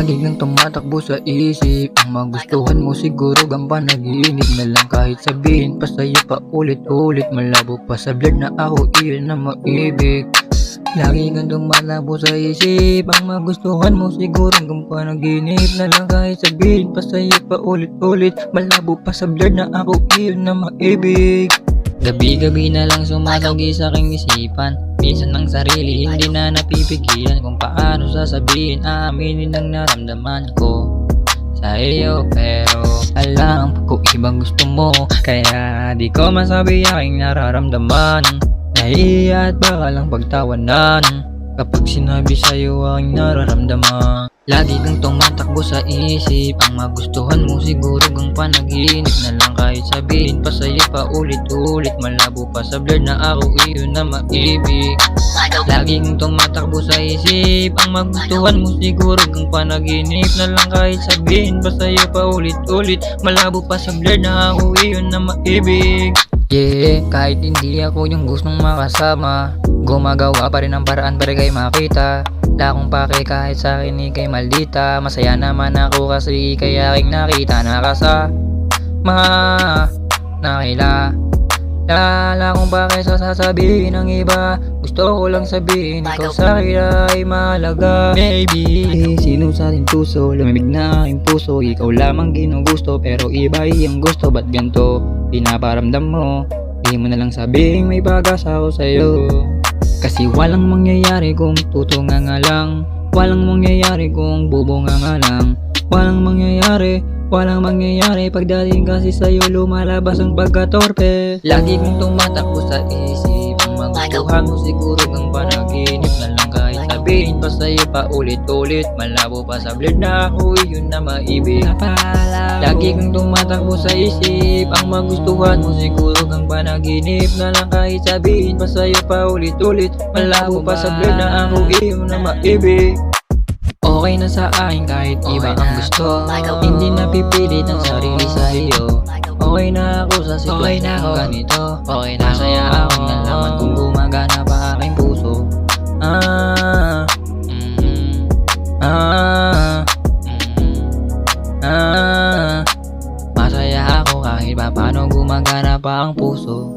Lagi kang tumatakbo sa isip. Ang magustuhan mo siguro ang panaginip na lang. Kahit sabihin pa sa'yo pa ulit-ulit, malabo pa sa blur na ako iyon na maibig. Lagi kang tumatakbo sa isip. Ang magustuhan mo siguro ang panaginip na lang. Kahit sabihin pa sa'yo pa ulit-ulit, malabo pa sa blur na ako iyon na maibig. Gabi-gabi na lang sumasagi sa aking isipan. Minsan ng sarili hindi na napipigilan kung paano sasabihin, aaminin ang naramdaman ko sa iyo. Pero alam ko ibang gusto mo, kaya di ko masabi aking nararamdaman. Nahihiya at baka lang pagtawanan kapag sinabi sa'yo aking nararamdaman. Lagi kang tumatakbo sa isip. Ang magustuhan mo siguro ang panaginip na lang. Kahit sabihin pa sa'yo pa ulit-ulit, malabo pa sa blur na ako iyon na maibig. Lagi kang tumatakbo sa isip. Ang magustuhan mo siguro ang panaginip na lang. Kahit sabihin pa sa'yo pa ulit-ulit, malabo pa sa blur na ako iyon na maibig. Yeah, kahit hindi ako yung gustong makasama, gumagawa pa rin ang paraan para kay makita. Wala akong pake kahit sa akin ikay maldita. Masaya naman ako kasi kaya aking nakita nakasama nakila. Lala kung bakit sasabihin ng iba. Gusto ko lang sabihin ikaw sa akin ay mahalaga. Baby, sino sa ating puso, lumimig na aking puso. Ikaw lamang ginugusto pero iba iyong gusto. Ba't ganito pinaparamdam mo? Di mo na lang sabihin may pag-asa ako sa'yo. Kasi walang mangyayari kung tutunga nga lang. Walang mangyayari kung bubunga nga lang. Walang mangyayari pagdating kasi sa'yo lumalabas ang pagkatorpe. Lagi kong tumatakbo sa isip. Ang magustuhan mo siguro ang panaginip na lang. Kahit sabihin pa sa'yo pa ulit-ulit, malabo pa sa blur na ako iyon na maibig. Lagi kong tumatakbo sa isip. Ang magustuhan mo siguro ang panaginip na lang. Kahit sabihin pa sa'yo pa ulit-ulit, malabo pa sa blur na ako iyon na maibig. Okay na sa akin kahit iba ang gusto. Hindi napipilit ang sarili sa iyo. Okay na ako sa sitwasyon ganito. Okay na masaya ako nalaman kung gumagana pa aking puso. Masaya ako kahit pa paano gumagana pa ang puso.